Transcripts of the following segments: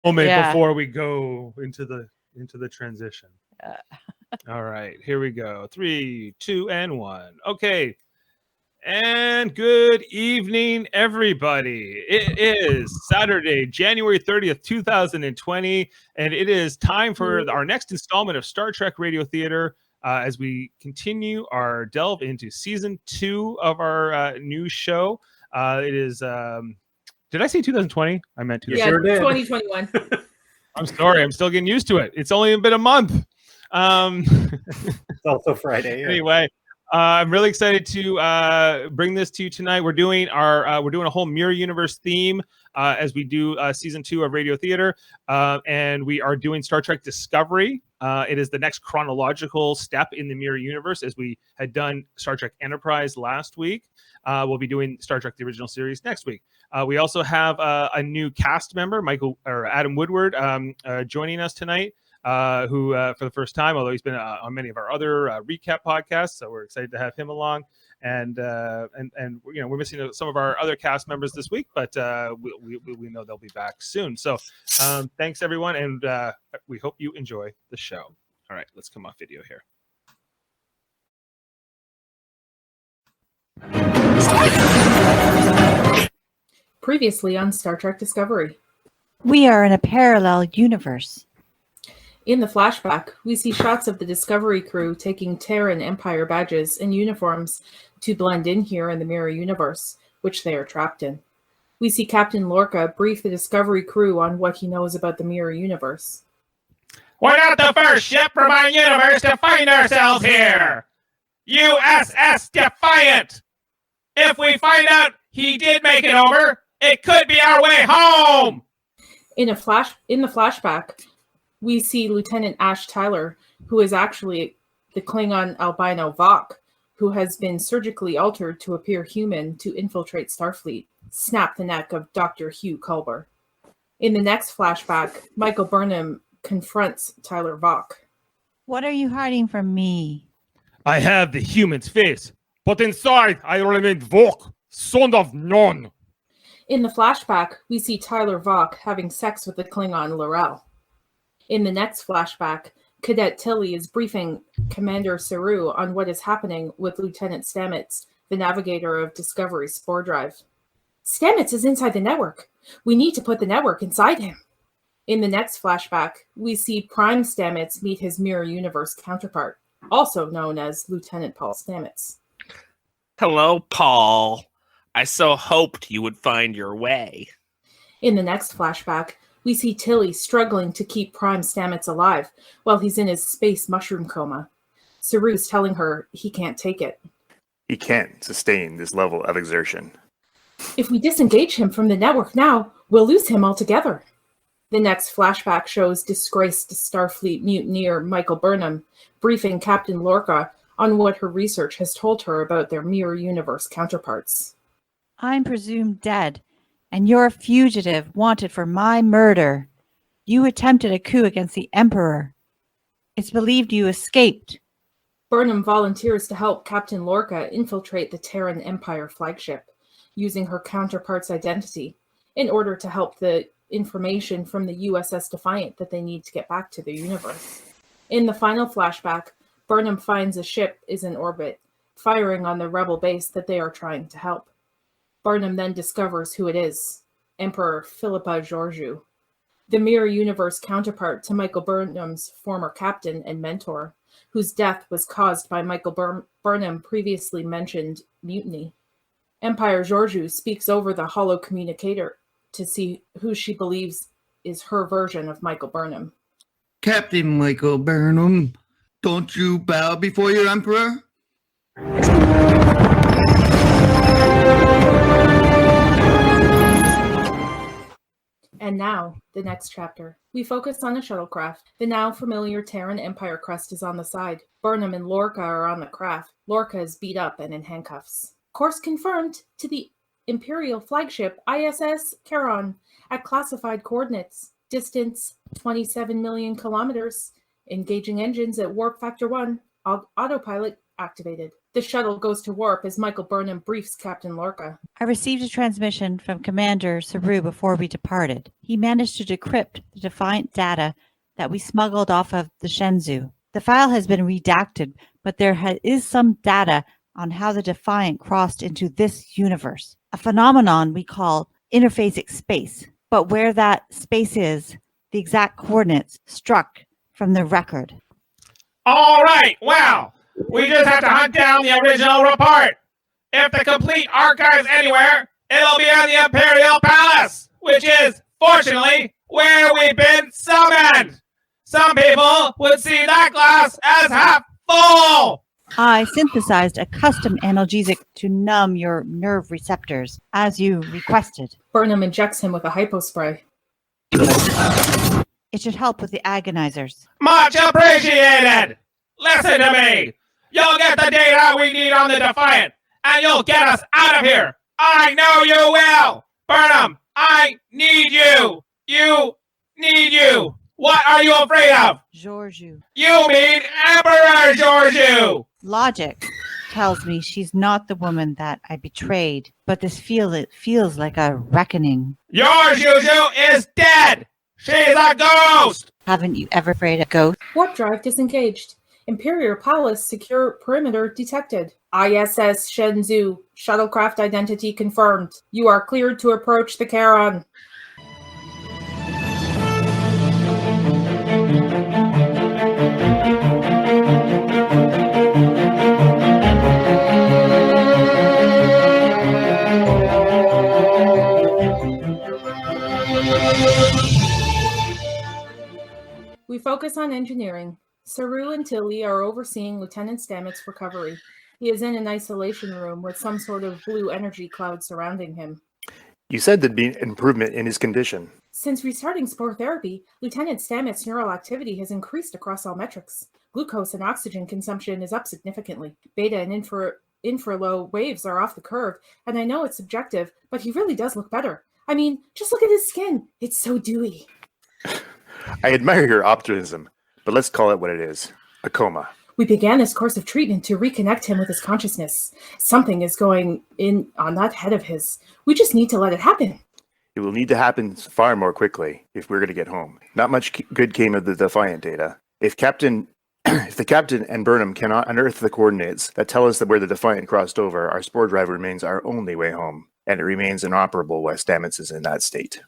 moment before we go into the transition. All right, here we go. 3, 2, and 1. Okay. And good evening, everybody. It is Saturday, January 30th, 2020, and it is time for our next installment of Star Trek Radio Theater as we continue our delve into season 2 of our new show. It is, did I say 2020? I meant 2021. I'm sorry, I'm still getting used to it. It's only been a month. It's also Friday. Anyway. I'm really excited to bring this to you tonight. We're doing a whole Mirror Universe theme as we do season 2 of Radio Theater, and we are doing Star Trek Discovery. It is the next chronological step in the Mirror Universe, as we had done Star Trek Enterprise last week. We'll be doing Star Trek the Original Series next week. We also have a new cast member, Adam Woodward, joining us tonight. Who for the first time, although he's been on many of our other recap podcasts, so we're excited to have him along. And you know, we're missing some of our other cast members this week, but we know they'll be back soon. So thanks everyone, and we hope you enjoy the show. All right, let's come off video here. Previously on Star Trek Discovery. We are in a parallel universe. In the flashback, we see shots of the Discovery crew taking Terran Empire badges and uniforms to blend in here in the Mirror Universe, which they are trapped in. We see Captain Lorca brief the Discovery crew on what he knows about the Mirror Universe. We're not the first ship from our universe to find ourselves here! USS Defiant! If we find out he did make it over, it could be our way home! In the flashback, we see Lieutenant Ash Tyler, who is actually the Klingon albino Voq, who has been surgically altered to appear human to infiltrate Starfleet, snap the neck of Dr. Hugh Culber. In the next flashback, Michael Burnham confronts Tyler Voq. What are you hiding from me? I have the human's face, but inside I remain Voq, son of none. In the flashback, we see Tyler Voq having sex with the Klingon Laurel. In the next flashback, Cadet Tilly is briefing Commander Saru on what is happening with Lieutenant Stamets, the navigator of Discovery's spore drive. Stamets is inside the network. We need to put the network inside him. In the next flashback, we see Prime Stamets meet his Mirror Universe counterpart, also known as Lieutenant Paul Stamets. Hello, Paul. I so hoped you would find your way. In the next flashback, we see Tilly struggling to keep Prime Stamets alive while he's in his space mushroom coma. Saru's telling her he can't take it. He can't sustain this level of exertion. If we disengage him from the network now, we'll lose him altogether. The next flashback shows disgraced Starfleet mutineer Michael Burnham briefing Captain Lorca on what her research has told her about their Mirror Universe counterparts. I'm presumed dead, and you're a fugitive wanted for my murder. You attempted a coup against the Emperor. It's believed you escaped. Burnham volunteers to help Captain Lorca infiltrate the Terran Empire flagship, using her counterpart's identity, in order to help the information from the USS Defiant that they need to get back to the universe. In the final flashback, Burnham finds a ship is in orbit, firing on the rebel base that they are trying to help. Burnham then discovers who it is, Emperor Philippa Georgiou, the Mirror Universe counterpart to Michael Burnham's former captain and mentor, whose death was caused by Michael Burnham previously mentioned mutiny. Empire Georgiou speaks over the holo communicator to see who she believes is her version of Michael Burnham. Captain Michael Burnham, don't you bow before your Emperor? And now, the next chapter. We focus on a shuttlecraft. The now familiar Terran Empire crest is on the side. Burnham and Lorca are on the craft. Lorca is beat up and in handcuffs. Course confirmed to the Imperial flagship ISS Charon at classified coordinates. Distance 27 million kilometers. Engaging engines at warp factor 1. Autopilot activated. The shuttle goes to warp as Michael Burnham briefs Captain Lorca. I received a transmission from Commander Saru before we departed. He managed to decrypt the Defiant data that we smuggled off of the Shenzhou. The file has been redacted, but there is some data on how the Defiant crossed into this universe, a phenomenon we call interphasic space. But where that space is, the exact coordinates struck from the record. All right, well, we just have to hunt down the original report. If the complete archive's anywhere, it'll be in the Imperial Palace, which is, fortunately, where we've been summoned. Some people would see that glass as half full. I synthesized a custom analgesic to numb your nerve receptors, as you requested. Burnham injects him with a hypospray. It should help with the agonizers. Much appreciated. Listen to me. You'll get the data we need on the Defiant, and you'll get us out of here. I know you will. Burnham, I need you. You need you. What are you afraid of? Georgiou. You mean Emperor Georgiou. Logic tells me she's not the woman that I betrayed, but it feels like a reckoning. Your Georgiou is dead. She's a ghost. Haven't you ever afraid a ghost? Warp drive disengaged. Imperial Palace secure perimeter detected. ISS Shenzhou. Shuttlecraft identity confirmed. You are cleared to approach the Charon. We focus on engineering. Saru and Tilly are overseeing Lieutenant Stamets' recovery. He is in an isolation room with some sort of blue energy cloud surrounding him. You said there'd be an improvement in his condition. Since restarting spore therapy, Lieutenant Stamets' neural activity has increased across all metrics. Glucose and oxygen consumption is up significantly. Beta and infra-low waves are off the curve, and I know it's subjective, but he really does look better. I mean, just look at his skin. It's so dewy. I admire your optimism, but let's call it what it is. A coma. We began this course of treatment to reconnect him with his consciousness. Something is going in on that head of his. We just need to let it happen. It will need to happen far more quickly if we're going to get home. Not much good came of the Defiant data. If the Captain and Burnham cannot unearth the coordinates that tell us that where the Defiant crossed over, our spore drive remains our only way home, and it remains inoperable while Stamets is in that state.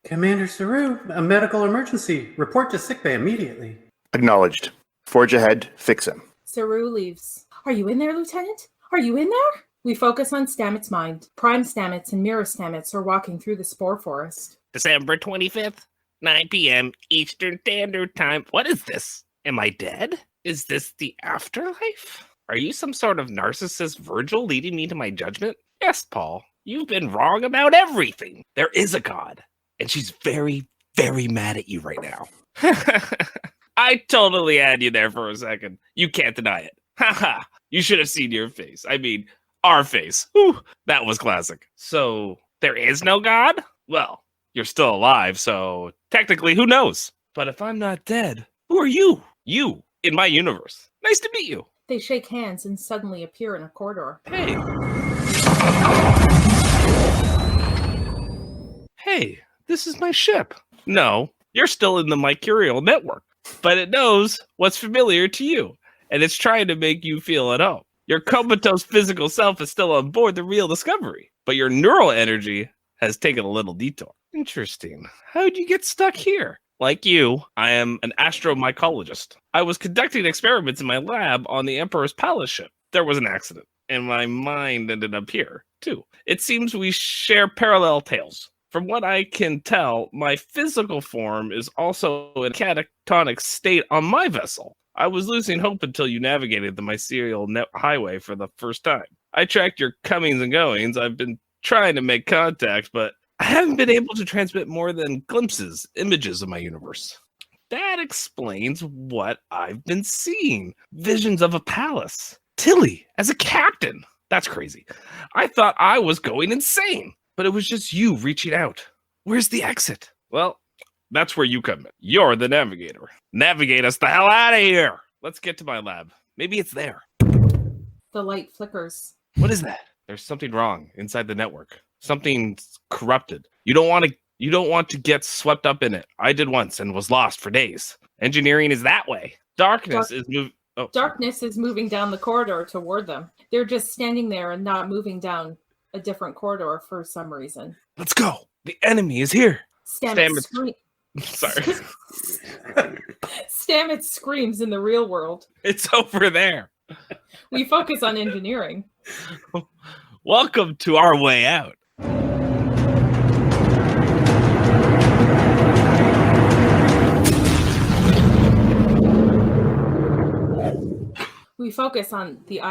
Commander Saru, a medical emergency. Report to sickbay immediately. Acknowledged. Forge ahead, fix him. Saru leaves. Are you in there, Lieutenant? Are you in there? We focus on Stamets' mind. Prime Stamets and Mirror Stamets are walking through the spore forest. December 25th, 9 p.m. Eastern Standard Time. What is this? Am I dead? Is this the afterlife? Are you some sort of narcissist Virgil leading me to my judgment? Yes, Paul. You've been wrong about everything. There is a God, and she's very, very mad at you right now. I totally had you there for a second. You can't deny it. Haha. You should have seen your face. I mean, our face. Whew, that was classic. So, there is no God? Well, you're still alive, so technically, who knows? But if I'm not dead, who are you? You, in my universe. Nice to meet you. They shake hands and suddenly appear in a corridor. Hey. Hey, this is my ship. No, you're still in the Mycurial network, but it knows what's familiar to you, and it's trying to make you feel at home. Your comatose physical self is still on board the real Discovery, but your neural energy has taken a little detour. Interesting. How'd you get stuck here? Like you, I am an astromycologist. I was conducting experiments in my lab on the Emperor's Palace ship. There was an accident, and my mind ended up here, too. It seems we share parallel tales. From what I can tell, my physical form is also in a catatonic state on my vessel. I was losing hope until you navigated the Mycurial highway for the first time. I tracked your comings and goings. I've been trying to make contact, but I haven't been able to transmit more than glimpses, images of my universe. That explains what I've been seeing. Visions of a palace. Tilly as a captain. That's crazy. I thought I was going insane, but it was just you reaching out. Where's the exit? Well, that's where you come in. You're the navigator. Navigate us the hell out of here. Let's get to my lab. Maybe it's there. The light flickers. What is that? There's something wrong inside the network. Something's corrupted. You don't want to get swept up in it. I did once and was lost for days. Engineering is that way. Darkness is moving. Oh. Darkness is moving down the corridor toward them. They're just standing there and not moving down a different corridor for some reason. Let's go. The enemy is here. Stamets Sorry. Stamets screams in the real world. It's over there. We focus on engineering. Welcome to our way out. We focus on the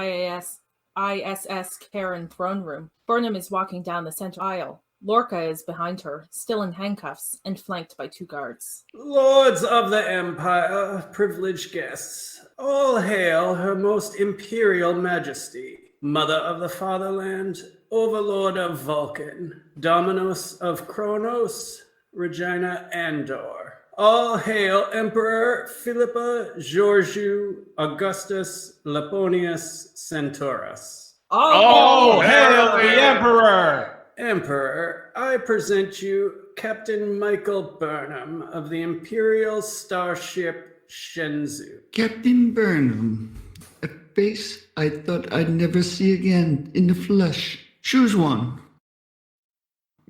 ISS Karen throne room. Burnham is walking down the center aisle. Lorca is behind her, still in handcuffs and flanked by 2 guards. Lords of the Empire, privileged guests, all hail Her Most Imperial Majesty, Mother of the Fatherland, Overlord of Vulcan, Dominus of Kronos, Regina Andor. All hail Emperor Philippa, Georgiou, Augustus, Laponius, Centaurus. Oh, hail the Emperor! Emperor, I present you Captain Michael Burnham of the Imperial Starship Shenzhou. Captain Burnham, a face I thought I'd never see again in the flesh. Choose one.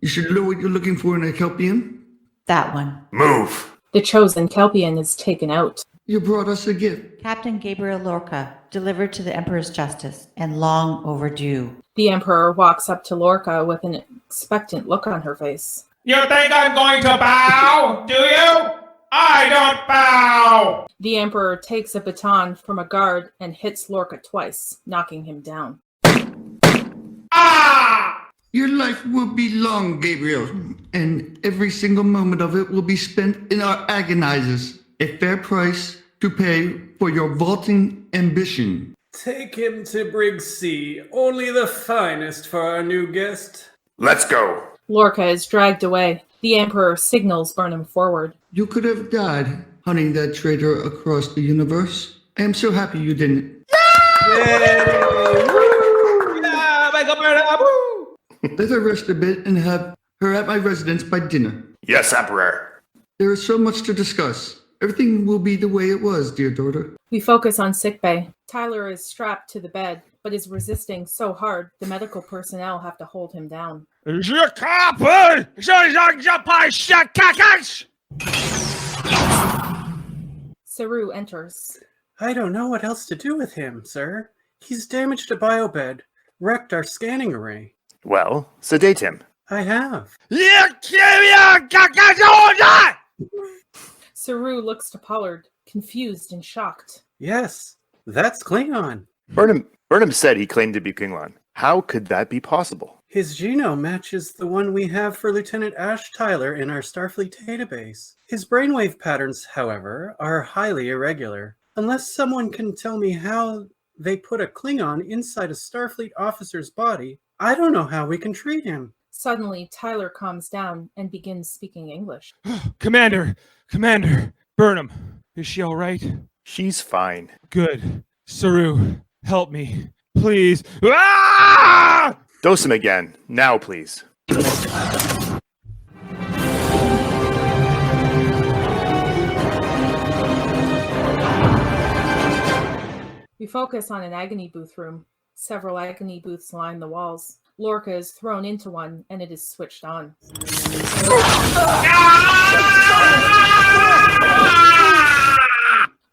You should know what you're looking for in a Kelpian. That one. Move! The chosen Kelpian is taken out. You brought us a gift. Captain Gabriel Lorca, delivered to the Emperor's justice, and long overdue. The Emperor walks up to Lorca with an expectant look on her face. You think I'm going to bow, do you? I don't bow! The Emperor takes a baton from a guard and hits Lorca twice, knocking him down. Ah! Your life will be long, Gabriel, and every single moment of it will be spent in our agonizers. A fair price to pay for your vaulting ambition. Take him to Brig C. Only the finest for our new guest. Let's go! Lorca is dragged away. The Emperor signals Burnham forward. You could have died hunting that traitor across the universe. I am so happy you didn't. Yeah, Michael Burnham! Woo! Let her rest a bit and have her at my residence by dinner. Yes, Emperor. There is so much to discuss. Everything will be the way it was, dear daughter. We focus on sickbay. Tyler is strapped to the bed, but is resisting so hard the medical personnel have to hold him down. Saru enters. I don't know what else to do with him, sir. He's damaged a biobed, wrecked our scanning array. Well, sedate him. I have. Saru looks to Pollard, confused and shocked. Yes, that's Klingon. Burnham said he claimed to be Klingon. How could that be possible? His genome matches the one we have for Lieutenant Ash Tyler in our Starfleet database. His brainwave patterns, however, are highly irregular. Unless someone can tell me how they put a Klingon inside a Starfleet officer's body, I don't know how we can treat him. Suddenly, Tyler calms down and begins speaking English. Commander, Burnham, is she all right? She's fine. Good. Saru, help me, please. Ah! Dose him again. Now, please. We focus on an agony booth room. Several agony booths line the walls. Lorca is thrown into one, and it is switched on.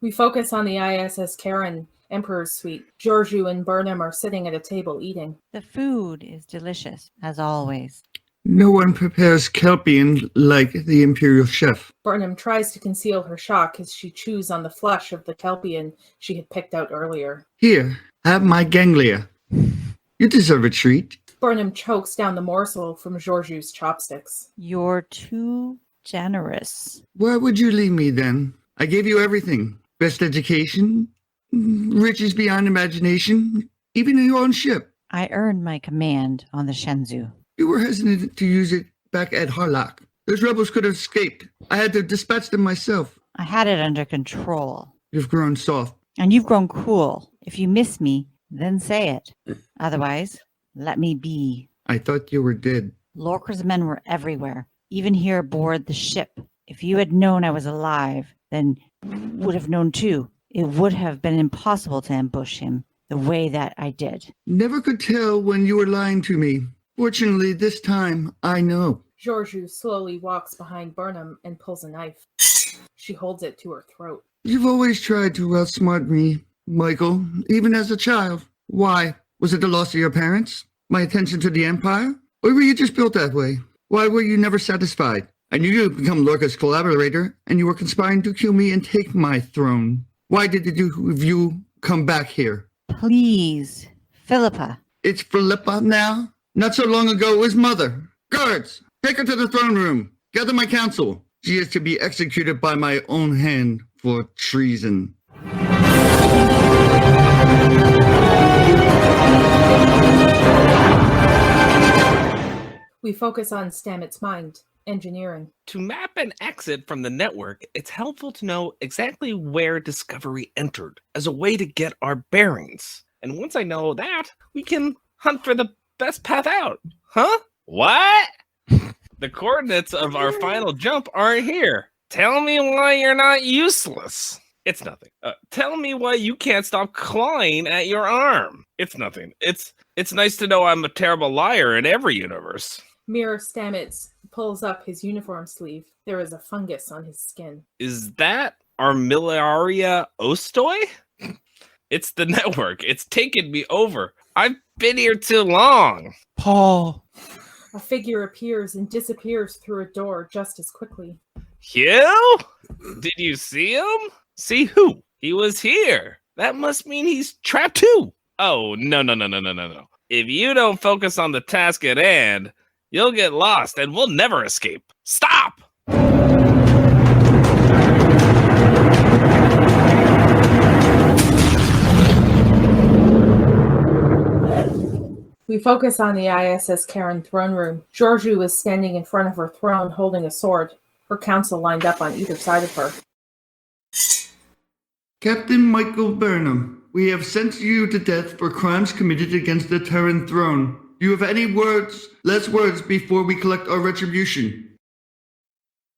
We focus on the ISS Karen Emperor's suite. Georgiou and Burnham are sitting at a table eating. The food is delicious, as always. No one prepares Kelpian like the Imperial Chef. Burnham tries to conceal her shock as she chews on the flesh of the Kelpian she had picked out earlier. Here, have my ganglia. You deserve a treat. Burnham chokes down the morsel from Georgiou's chopsticks. You're too generous. Why would you leave me then? I gave you everything. Best education, riches beyond imagination, even in your own ship. I earned my command on the Shenzhou. You were hesitant to use it back at Harlock. Those rebels could have escaped. I had to dispatch them myself. I had it under control. You've grown soft. And you've grown cool. If you miss me, then say it. Otherwise, let me be. I thought you were dead. Lorca's men were everywhere, even here aboard the ship. If you had known I was alive, then would have known too. It would have been impossible to ambush him the way that I did. Never could tell when you were lying to me. Fortunately, this time, I know. Georgiou slowly walks behind Burnham and pulls a knife. She holds it to her throat. You've always tried to outsmart me, Michael, even as a child. Why? Was it the loss of your parents? My attention to the Empire? Or were you just built that way? Why were you never satisfied? I knew you'd become Lorca's collaborator, and you were conspiring to kill me and take my throne. Why did the two of you come back here? Please, Philippa. It's Philippa now? Not so long ago it was Mother. Guards, take her to the throne room. Gather my council. She is to be executed by my own hand for treason. We focus on Stamets' mind, engineering. To map an exit from the network, it's helpful to know exactly where Discovery entered as a way to get our bearings. And once I know that, we can hunt for the best path out. Huh? What? The coordinates of our final jump aren't here. Tell me why you're not useless. It's nothing. Tell me why you can't stop clawing at your arm. It's nothing. It's nice to know I'm a terrible liar in every universe. Mirror Stamets pulls up his uniform sleeve. There is a fungus on his skin. Is that Armillaria Ostoi? It's the network. It's taken me over. I've been here too long. Paul. A figure appears and disappears through a door just as quickly. Hugh? Did you see him? See who? He was here. That must mean he's trapped too. Oh, no. If you don't focus on the task at hand, you'll get lost and we'll never escape. Stop! We focus on the ISS Karen throne room. Georgiou is standing in front of her throne holding a sword, her council lined up on either side of her. Captain Michael Burnham, we have sentenced you to death for crimes committed against the Terran throne. Do you have any last words before we collect our retribution?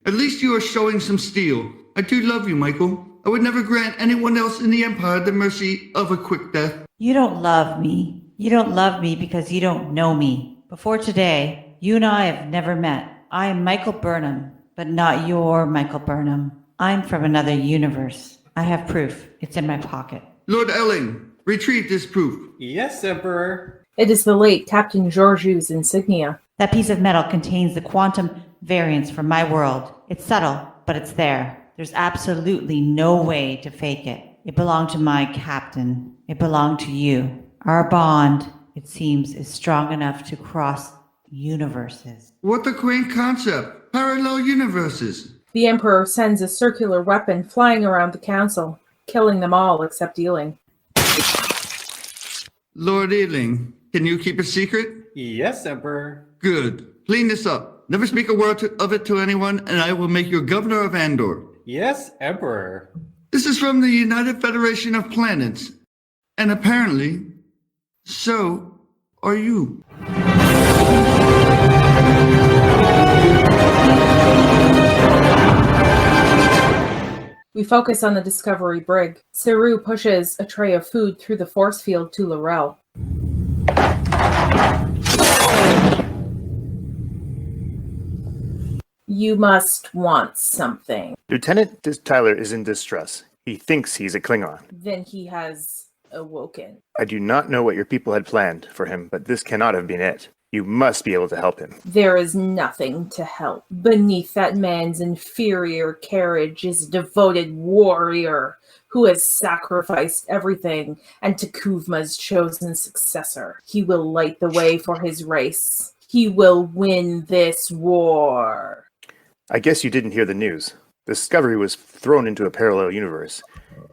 At least you are showing some steel. I do love you, Michael. I would never grant anyone else in the Empire the mercy of a quick death. You don't love me. You don't love me because you don't know me. Before today, you and I have never met. I am Michael Burnham, but not your Michael Burnham. I'm from another universe. I have proof. It's in my pocket. Lord Eling, retrieve this proof. Yes, Emperor. It is the late Captain Georgiou's insignia. That piece of metal contains the quantum variance from my world. It's subtle, but it's there. There's absolutely no way to fake it. It belonged to my captain. It belonged to you. Our bond, it seems, is strong enough to cross universes. What a quaint concept. Parallel universes. The Emperor sends a circular weapon flying around the council, killing them all except Eling. Lord Eling, can you keep a secret? Yes, Emperor. Good. Clean this up. Never speak a word of it to anyone, and I will make you governor of Andor. Yes, Emperor. This is from the United Federation of Planets. And apparently, so are you. We focus on the Discovery brig. Saru pushes a tray of food through the force field to Lorel. You must want something. Lieutenant Tyler is in distress. He thinks he's a Klingon. Then he has awoken. I do not know what your people had planned for him, but this cannot have been it. You must be able to help him. There is nothing to help. Beneath that man's inferior carriage is a devoted warrior who has sacrificed everything and Takuvma's chosen successor. He will light the way for his race. He will win this war. I guess you didn't hear the news. Discovery was thrown into a parallel universe.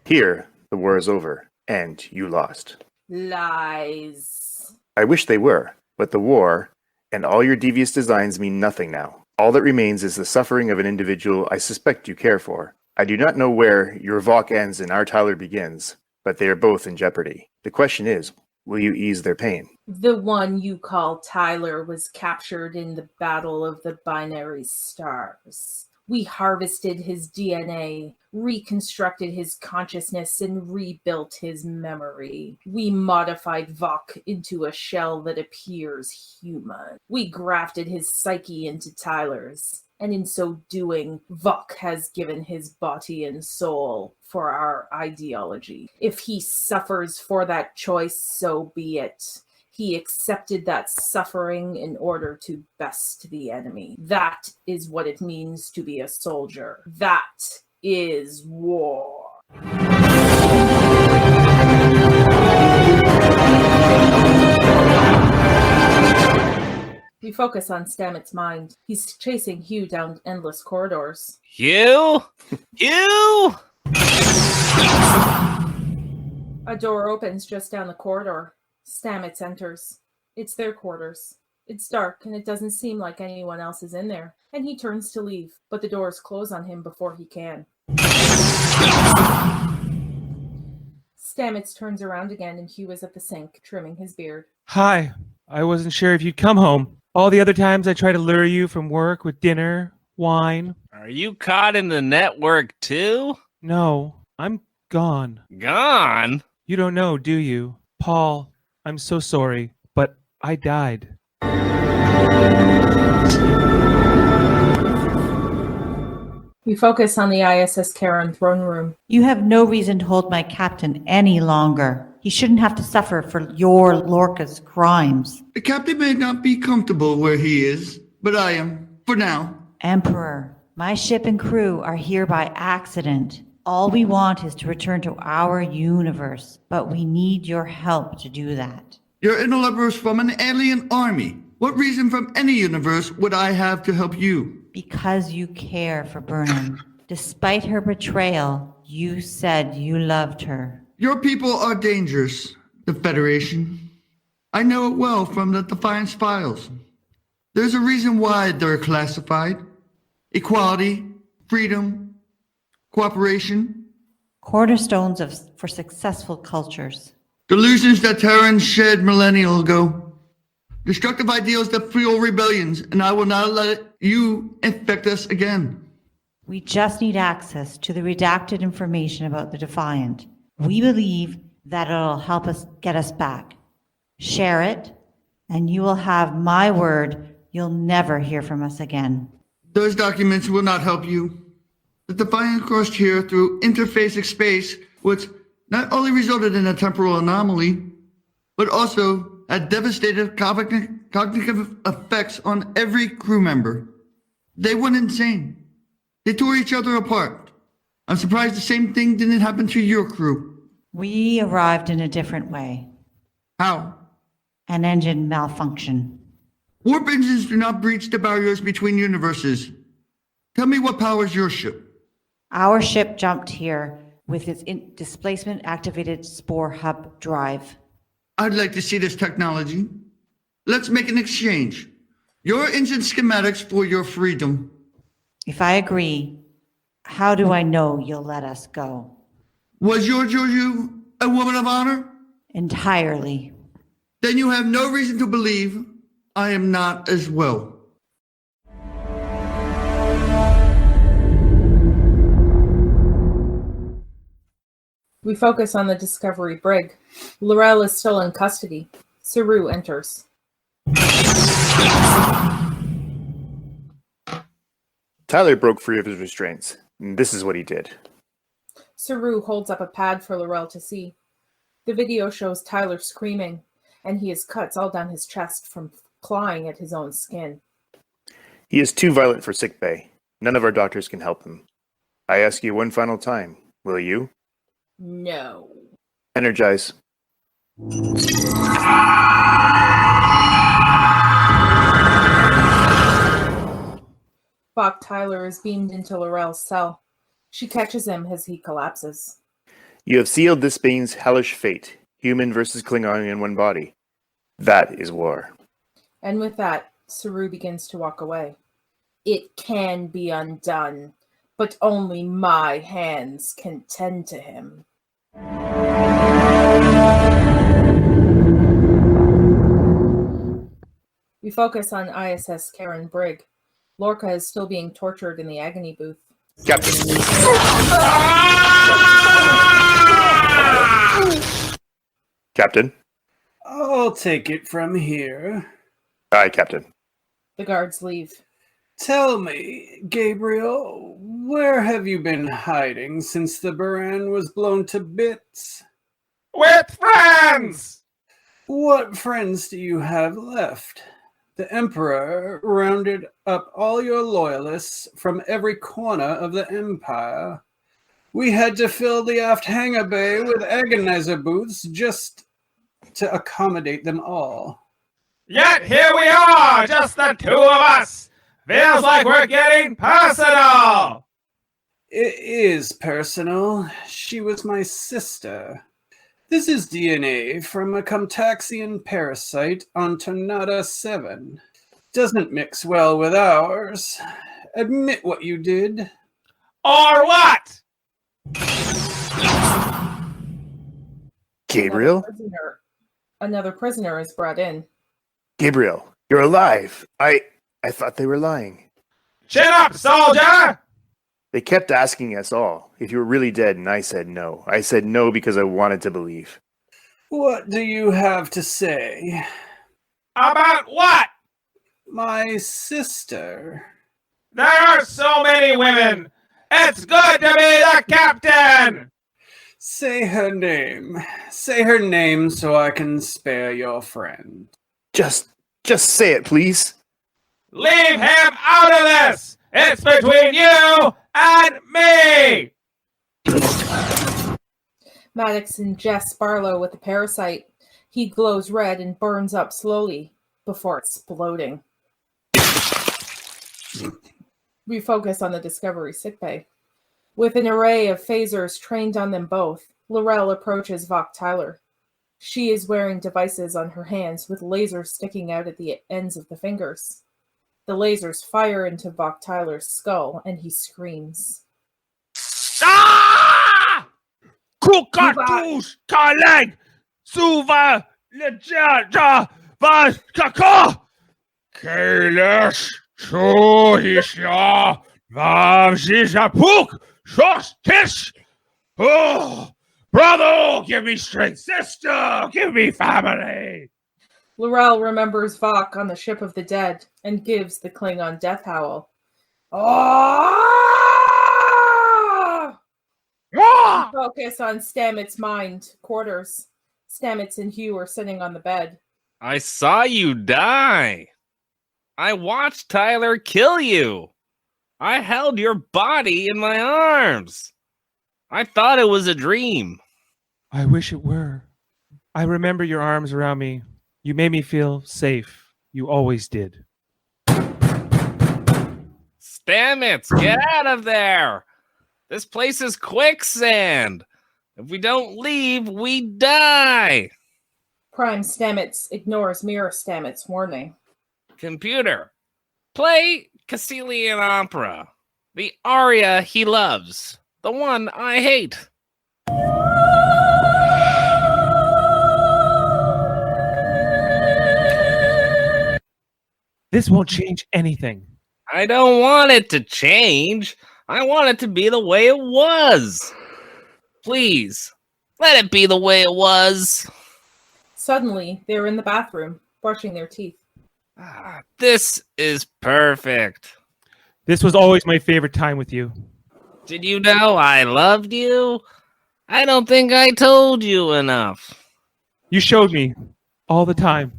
Here, the war is over, and you lost. Lies. I wish they were. But the war, and all your devious designs mean nothing now. All that remains is the suffering of an individual I suspect you care for. I do not know where your Voq ends and our Tyler begins, but they are both in jeopardy. The question is, Will you ease their pain? The one you call Tyler was captured in the Battle of the Binary Stars. We harvested his DNA, reconstructed his consciousness, and rebuilt his memory. We modified Voq into a shell that appears human. We grafted his psyche into Tyler's. And in so doing, Voq has given his body and soul for our ideology. If he suffers for that choice, so be it. He accepted that suffering in order to best the enemy. That is what it means to be a soldier. That is war. We focus on Stamets' mind. He's chasing Hugh down endless corridors. Hugh? Hugh? A door opens just down the corridor. Stamets enters. It's their quarters. It's dark, and it doesn't seem like anyone else is in there. And he turns to leave, but the doors close on him before he can. Stamets turns around again, and Hugh is at the sink, trimming his beard. Hi. I wasn't sure if you'd come home. All the other times I try to lure you from work with dinner, wine. Are you caught in the network too? No, I'm gone. Gone? You don't know, do you? Paul, I'm so sorry, but I died. We focus on the ISS Karen throne room. You have no reason to hold my captain any longer. He shouldn't have to suffer for your Lorca's crimes. The captain may not be comfortable where he is, but I am, for now. Emperor, my ship and crew are here by accident. All we want is to return to our universe, but we need your help to do that. You're interlopers from an alien army. What reason from any universe would I have to help you? Because you care for Burnham. Despite her betrayal, you said you loved her. Your people are dangerous, the Federation. I know it well from the Defiance files. There's a reason why they're classified. Equality, freedom, cooperation. Cornerstones for successful cultures. Delusions that Terrans shed millennia ago. Destructive ideals that fuel rebellions, and I will not let you infect us again. We just need access to the redacted information about the Defiant. We believe that it'll help us get us back. Share it, and you will have my word you'll never hear from us again. Those documents will not help you. The Defiant crossed here through interfacic space, which not only resulted in a temporal anomaly, but also had devastating cognitive effects on every crew member. They went insane. They tore each other apart. I'm surprised the same thing didn't happen to your crew. We arrived in a different way. How? An engine malfunction. Warp engines do not breach the barriers between universes. Tell me what powers your ship. Our ship jumped here with its displacement-activated spore hub drive. I'd like to see this technology. Let's make an exchange. Your engine schematics for your freedom. If I agree, how do I know you'll let us go? Was your Georgiou a woman of honor? Entirely. Then you have no reason to believe I am not as well. We focus on the Discovery brig. Laurel is still in custody. Saru enters. Tyler broke free of his restraints, and this is what he did. Saru holds up a pad for Laurel to see. The video shows Tyler screaming, and he has cuts all down his chest from clawing at his own skin. He is too violent for sickbay. None of our doctors can help him. I ask you one final time, will you? No. Energize. Voq Tyler is beamed into Laurel's cell. She catches him as he collapses. You have sealed this being's hellish fate. Human versus Klingon in one body. That is war. And with that, Saru begins to walk away. It can be undone, but only my hands can tend to him. We focus on ISS Karen Brigg. Lorca is still being tortured in the agony booth. Captain. Captain. I'll take it from here. Aye, Captain. The guards leave. Tell me, Gabriel, where have you been hiding since the Buran was blown to bits? With friends! What friends do you have left? The Emperor rounded up all your loyalists from every corner of the Empire. We had to fill the aft hangar bay with agonizer booths just to accommodate them all. Yet here we are, just the two of us! Feels like we're getting personal! It is personal. She was my sister. This is DNA from a Comtaxian parasite on Tornado 7. Doesn't mix well with ours. Admit what you did. Or what? Gabriel? Another prisoner is brought in. Gabriel, you're alive. I thought they were lying. Chin up, soldier! They kept asking us all if you were really dead, and I said no. I said no because I wanted to believe. What do you have to say? About what? My sister. There are so many women! It's good to be the captain! Say her name. Say her name so I can spare your friend. Just say it, please. Leave him out of this! It's between you and me! Maddox ingests Barlow with the parasite. He glows red and burns up slowly before exploding. We focus on the Discovery sickbay. With an array of phasers trained on them both, Laurel approaches Voq Tyler. She is wearing devices on her hands with lasers sticking out at the ends of the fingers. The lasers fire into Voq Tyler's skull and he screams. Ah! Kukatush kaleg suva lejaja vaskako kailash shohisha vavjishapuk shostish. Oh, brother, give me strength. Sister, give me family. Laurel remembers Voq on the ship of the dead and gives the Klingon death howl. Ah! Ah! Focus on Stamets' mind quarters. Stamets and Hugh are sitting on the bed. I saw you die. I watched Tyler kill you. I held your body in my arms. I thought it was a dream. I wish it were. I remember your arms around me. You made me feel safe. You always did. Stamets, get out of there. This place is quicksand. If we don't leave, we die. Prime Stamets ignores Mirror Stamets' warning. Computer, play Caecilian opera. The aria he loves. The one I hate. This won't change anything. I don't want it to change. I want it to be the way it was. Please, let it be the way it was. Suddenly, they're in the bathroom, brushing their teeth. This is perfect. This was always my favorite time with you. Did you know I loved you? I don't think I told you enough. You showed me all the time.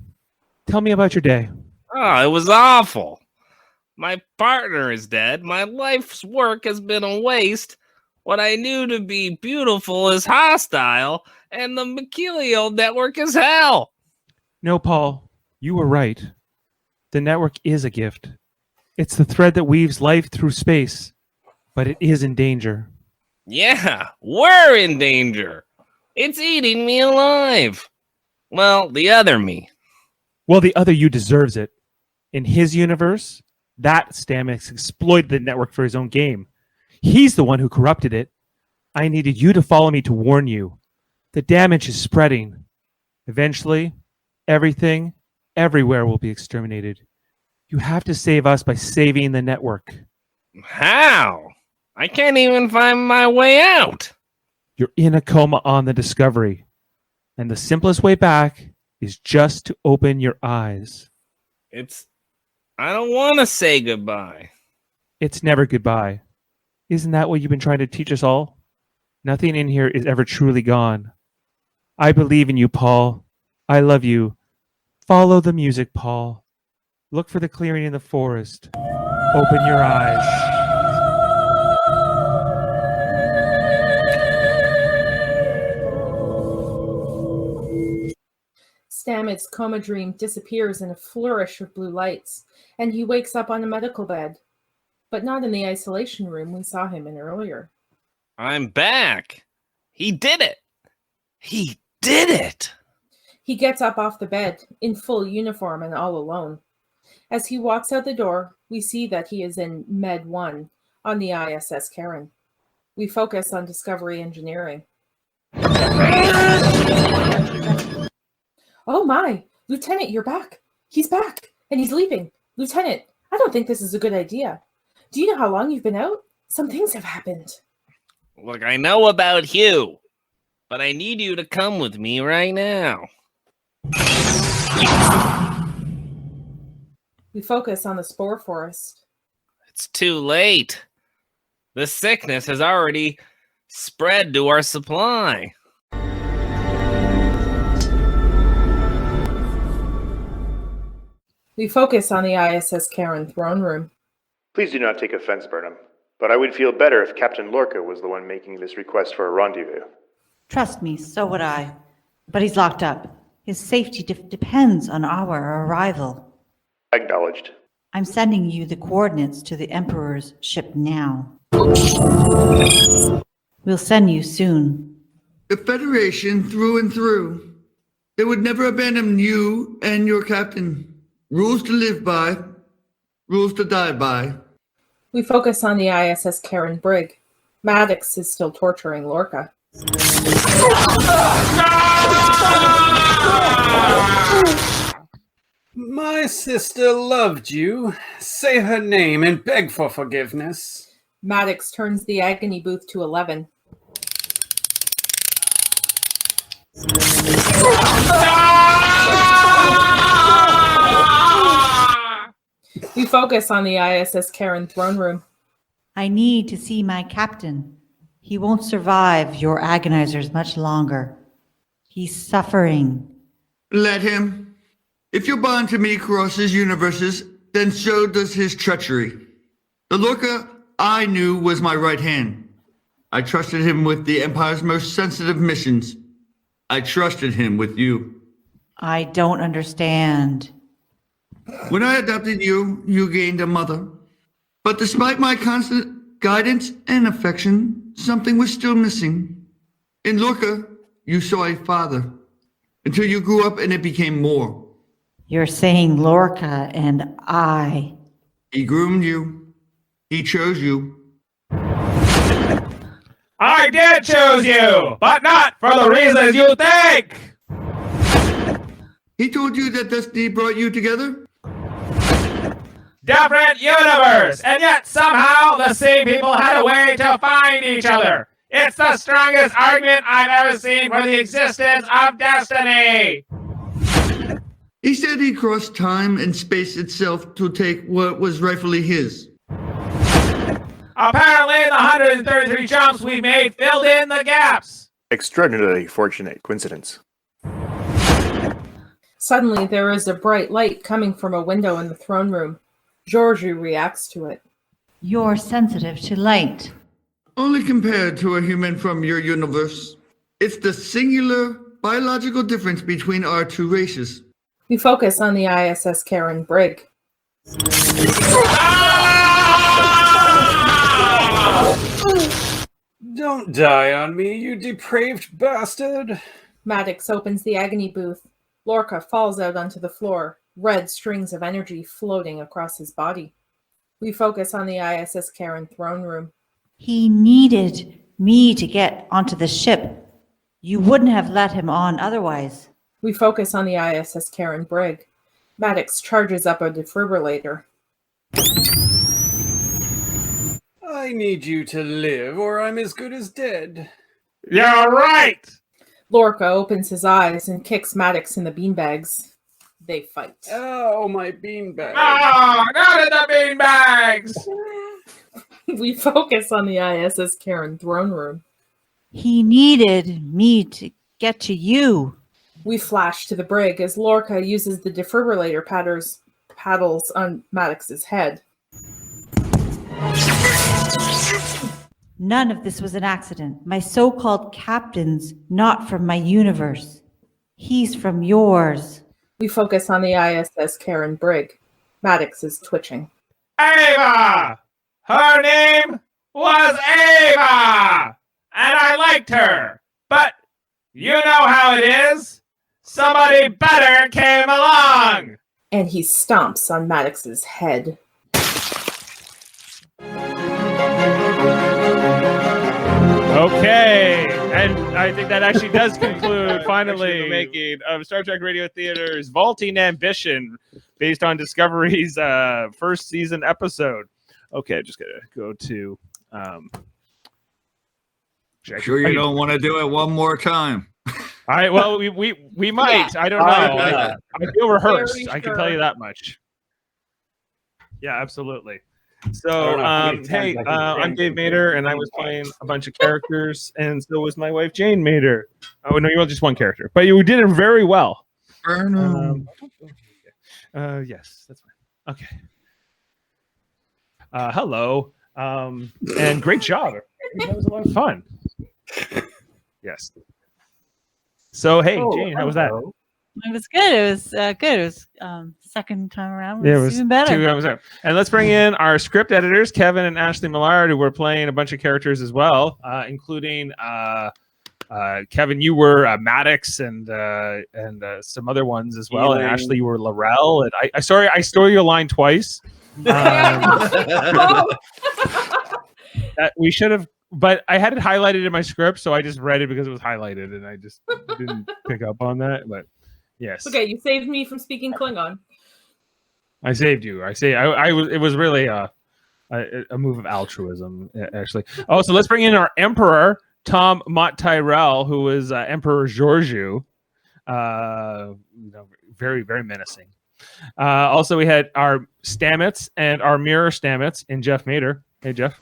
Tell me about your day. Oh, it was awful. My partner is dead. My life's work has been a waste. What I knew to be beautiful is hostile, and the Machelial network is hell. No, Paul, you were right. The network is a gift. It's the thread that weaves life through space, but it is in danger. Yeah, we're in danger. It's eating me alive. Well, the other me. Well, the other you deserves it. In his universe, that Stamets exploited the network for his own game. He's the one who corrupted it. I needed you to follow me to warn you. The damage is spreading. Eventually, everything everywhere will be exterminated. You have to save us by saving the network. How? I can't even find my way out. You're in a coma on the Discovery, and the simplest way back is just to open your eyes. I don't want to say goodbye. It's never goodbye. Isn't that what you've been trying to teach us all? Nothing in here is ever truly gone. I believe in you, Paul. I love you. Follow the music, Paul. Look for the clearing in the forest. Open your eyes. Stamets' coma dream disappears in a flourish of blue lights, and he wakes up on a medical bed, but not in the isolation room we saw him in earlier. I'm back. He did it. He did it. He gets up off the bed, in full uniform and all alone. As he walks out the door, we see that he is in Med 1 on the ISS Karen. We focus on Discovery Engineering. Oh my! Lieutenant, you're back! He's back! And he's leaving! Lieutenant, I don't think this is a good idea. Do you know how long you've been out? Some things have happened. Look, I know about Hugh, but I need you to come with me right now. We focus on the spore forest. It's too late. The sickness has already spread to our supply. We focus on the ISS Karen throne room. Please do not take offense, Burnham, but I would feel better if Captain Lorca was the one making this request for a rendezvous. Trust me, so would I. But he's locked up. His safety depends on our arrival. Acknowledged. I'm sending you the coordinates to the Emperor's ship now. We'll send you soon. The Federation through and through. They would never abandon you and your captain. Rules to live by, rules to die by. We focus on the ISS Karen brig. Maddox is still torturing Lorca. My sister loved you. Say her name and beg for forgiveness. Maddox turns the agony booth to 11. We focus on the ISS Karen throne room. I need to see my captain. He won't survive your agonizers much longer. He's suffering. Let him. If your bond to me crosses universes, then so does his treachery. The Lorca I knew was my right hand. I trusted him with the Empire's most sensitive missions. I trusted him with you. I don't understand. When I adopted you, you gained a mother. But despite my constant guidance and affection, something was still missing. In Lorca, you saw a father. Until you grew up and it became more. You're saying Lorca and I. He groomed you. He chose you. I did choose you, but not for the reasons you think! He told you that destiny brought you together? Different universe, and yet somehow the same people had a way to find each other. It's the strongest argument I've ever seen for the existence of destiny. He said he crossed time and space itself to take what was rightfully his. Apparently, the 133 jumps we made filled in the gaps. Extraordinarily fortunate coincidence. Suddenly, there is a bright light coming from a window in the throne room. Georgiou reacts to it. You're sensitive to light. Only compared to a human from your universe. It's the singular biological difference between our two races. We focus on the ISS Karen brig. Don't die on me, you depraved bastard. Maddox opens the agony booth. Lorca falls out onto the floor, red strings of energy floating across his body. We focus on the ISS Karen throne room. He needed me to get onto the ship. You wouldn't have let him on otherwise. We focus on the ISS Karen brig. Maddox charges up a defibrillator. I need you to live, or I'm as good as dead. You're right. Lorca opens his eyes and kicks Maddox in the beanbags. They fight. Oh, my beanbag. Oh, not in the beanbags. We focus on the ISS Karen throne room. He needed me to get to you. We flash to the brig as Lorca uses the defibrillator paddles on Maddox's head. None of this was an accident. My so-called captain's not from my universe. He's from yours. We focus on the ISS Karen brig. Maddox is twitching. Ava. Her name was Ava, and I liked her. But you know how it is. Somebody better came along. And he stomps on Maddox's head. Okay, and I think that actually does conclude finally the making of Star Trek Radio Theater's Vaulting Ambition, based on Discovery's first season episode. Okay, just gotta go to. Sure, you don't want to do it one more time. All right. Well, we might. I don't know. I feel rehearsed. I can tell you that much. Yeah, absolutely. So, hey, I'm Dave Mater, and I was playing a bunch of characters, and so was my wife Jane Mater. Oh no, you were just one character, but you did it very well. Burnham. Yes, that's fine. Okay. Hello, and great job. That was a lot of fun. Yes. So, hey, Jane, how was that? It was good. It was good. It was second time around. It was even better. 2 times around. And let's bring in our script editors, Kevin and Ashley Millard, who were playing a bunch of characters as well, including Kevin, you were Maddox and some other ones as well. Eling. And Ashley, you were Laurel. And I stole your line twice. That we should have. But I had it highlighted in my script, so I just read it because it was highlighted, and I just didn't pick up on that. But yes, Okay, you saved me from speaking Klingon. I saved you. I was. It was really a move of altruism, actually. Oh, so let's bring in our Emperor Tom Mott Tyrell, who was Emperor Georgiou. Very very menacing. Also, we had our Stamets and our mirror Stamets in Jeff Mater. Hey, Jeff.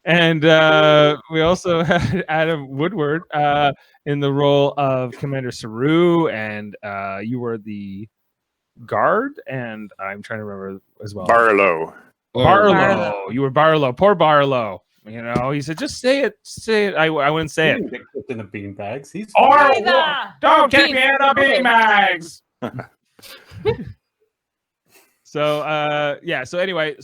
And we also had Adam Woodward in the role of Commander Saru, and you were the guard, and I'm trying to remember as well. Barlow. Barlow. You were Barlow. Poor Barlow. You know, he said, just say it. Say it. I wouldn't say it. Get in the beanbags. He's Don't kick me in the beanbags. So, yeah. So anyway,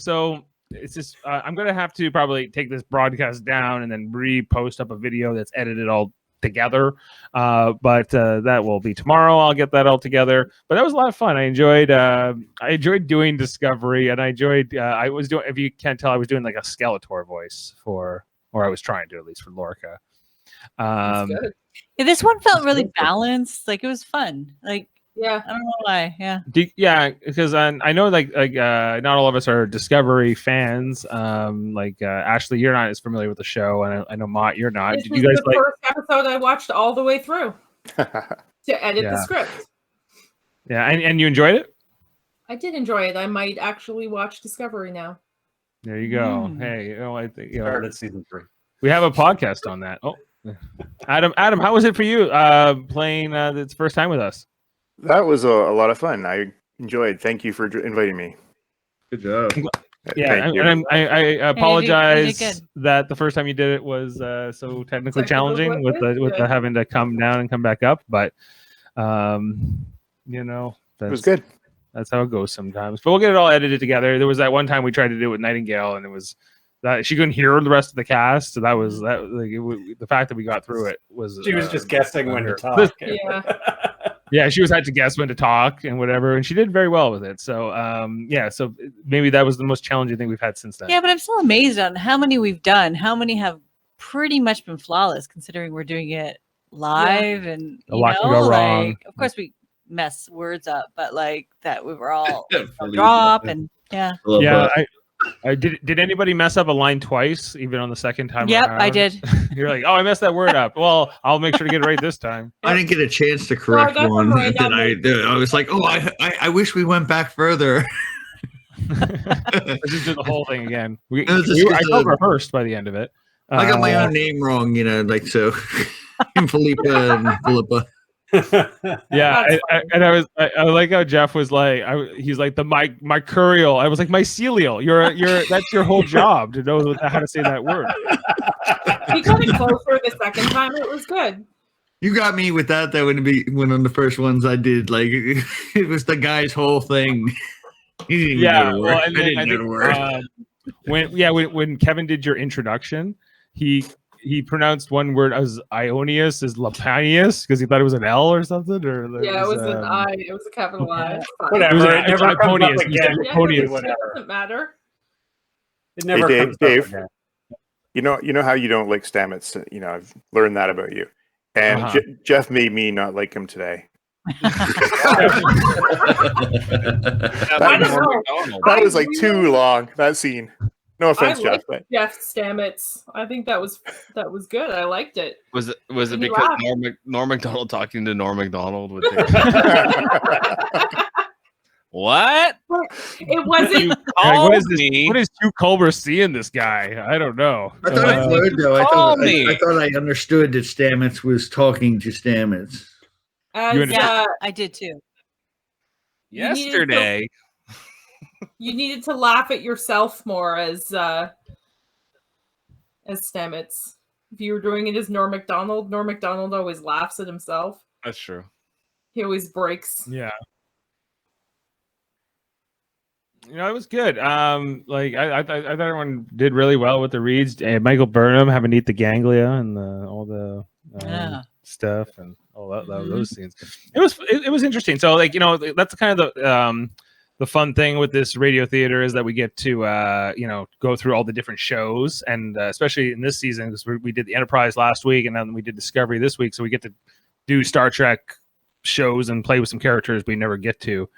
it's just I'm gonna have to probably take this broadcast down and then repost up a video that's edited all together. But that will be tomorrow. I'll get that all together. But that was a lot of fun. I enjoyed doing Discovery, and I was doing, if you can't tell, I was doing like a Skeletor voice or I was trying to, at least for Lorca. Yeah, this one felt really balanced. Like, it was fun. Like, Yeah. I don't know why. Yeah. Yeah, because I know like not all of us are Discovery fans. Ashley, you're not as familiar with the show, and I know Mott, you're not. This Did was you guys the first episode I watched all the way through to edit Yeah. the script. Yeah, and you enjoyed it? I did enjoy it. I might actually watch Discovery now. There you go. Mm. Hey, I think started season 3. we have a podcast on that. Oh, Adam, how was it for you playing its first time with us? That was a lot of fun. I enjoyed. Thank you for inviting me. Good job. Yeah, Thank you. and I apologize good. that the first time you did it was so technically Technical challenging with glitches? the having to come down and come back up, but It was good. That's how it goes sometimes. But we'll get it all edited together. There was that one time we tried to do it with Nightingale, and it was that she couldn't hear the rest of the cast, so that was that. Like, the fact that we got through it was She was just guessing when to under- talk. Yeah. Yeah, she was had to guess when to talk and whatever, and she did very well with it. So, so maybe that was the most challenging thing we've had since then. Yeah, but I'm still amazed on how many we've done. How many have pretty much been flawless, considering we're doing it live and A lot can go wrong. Of course, we mess words up, but like that we were all Philippa. drop and yeah. Yeah, I did. Did anybody mess up a line twice, even on the second time? Yep, around? I did. You're like, oh, I messed that word up. Well, I'll make sure to get it right this time. I didn't get a chance to correct got one them right that on I did. I was like, oh, I wish we went back further. Let's just do the whole thing again. I just got rehearsed by the end of it. I got my own name wrong, like so. Philippa and Philippa. Yeah, I like how Jeff was like, he's like the mycurial. I was like mycelial. You're that's your whole job to know how to say that word. We got it closer the second time. It was good. You got me with that though. When on the first ones I did, like it was the guy's whole thing. He didn't know the word. Well, I didn't know the word. When Kevin did your introduction, he pronounced one word as Ionius as Lapanius because he thought it was an L or something. Or Yeah, it was an I. It was a capital I. It's fine. It was Whatever. an It never comes up Iponius. He said again. Yeah, Iponius. it Whatever. doesn't matter. It never Hey, comes Dave. up again. You know how you don't like Stamets. I've learned that about you. And Uh-huh. Jeff made me not like him today. That was like too long. That scene. No offense, Jeff. But Jeff Stamets. I think that was good. I liked it. Was it He because laughed. Norm Macdonald talking to Norm Macdonald with what? It wasn't. You Like, called what is this? me. What is Hugh Culber seeing this guy? I don't know. I thought I learned though. Call me. I thought I understood that Stamets was talking to Stamets. As, Yeah, I did too. Yesterday. you needed to laugh at yourself more as Stamets. If you were doing it as Norm Macdonald always laughs at himself. That's true. He always breaks. Yeah. It was good. Like I thought everyone did really well with the reads. Michael Burnham having to eat the ganglia and all the stuff and all that those scenes. It was interesting. So like that's kind of the fun thing with this radio theater is that we get to go through all the different shows, and especially in this season because we did the Enterprise last week and then we did Discovery this week, so we get to do Star Trek shows and play with some characters we never get to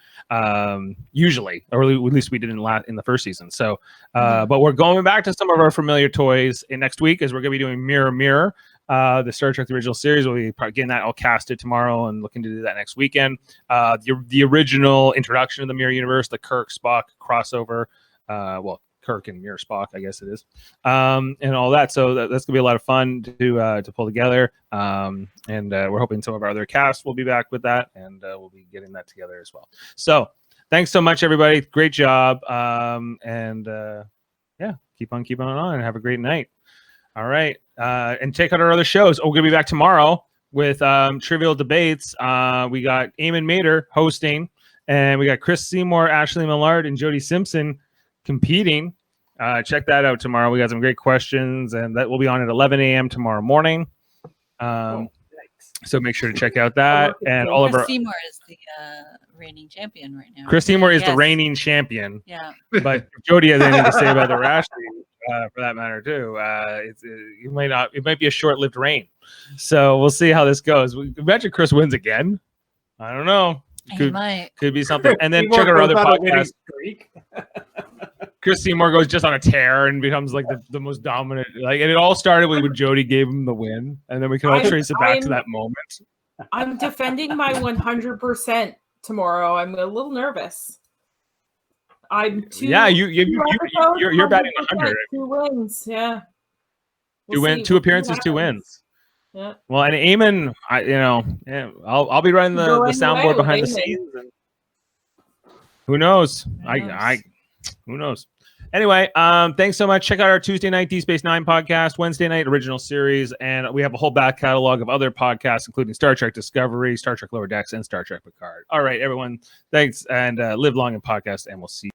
usually, or at least we did in the first season. So but we're going back to some of our familiar toys in next week as we're going to be doing Mirror, the Star Trek the original series. We'll be getting that all casted tomorrow and looking to do that next weekend. The original introduction of the Mirror universe, the Kirk Spock crossover, Kirk and Mirror Spock, I guess it is, and all that. So that's gonna be a lot of fun to pull together. And we're hoping some of our other cast will be back with that, and we'll be getting that together as well. So thanks so much, everybody. Great job. Keep on keeping on and have a great night. All right, and check out our other shows. We're gonna be back tomorrow with Trivial Debates. We got Eamon Mater hosting, and we got Chris Seymour, Ashley Millard, and Jody Simpson competing. Check that out tomorrow. We got some great questions, and that will be on at 11 a.m. tomorrow morning. So make sure to check out that. And all of Chris our Seymour is the reigning champion right now. Chris Seymour is the Yes. reigning champion. Yeah. But if Jody has anything to say about the Ashley, for that matter too. It might be a short-lived reign. So we'll see how this goes. Imagine Chris wins again. I don't know. He might. Could be something. And then Seymour check out our other goes on a winning podcast. streak. Chris Seymour goes just on a tear and becomes like the most dominant. Like, and it all started when Jody gave him the win, and then we can all trace it back to that moment. I'm defending my 100% tomorrow. I'm a little nervous. I'm two. Yeah, you're batting 100. 2 wins. Yeah. Two appearances, 2 wins. Yeah. Well, and Eamon, I'll be running the soundboard behind the scenes. And who knows? Who knows? Anyway, thanks so much. Check out our Tuesday night D Space 9 podcast, Wednesday night original series, and we have a whole back catalog of other podcasts, including Star Trek Discovery, Star Trek Lower Decks, and Star Trek Picard. All right, everyone, thanks, and live long in podcast, and we'll see you.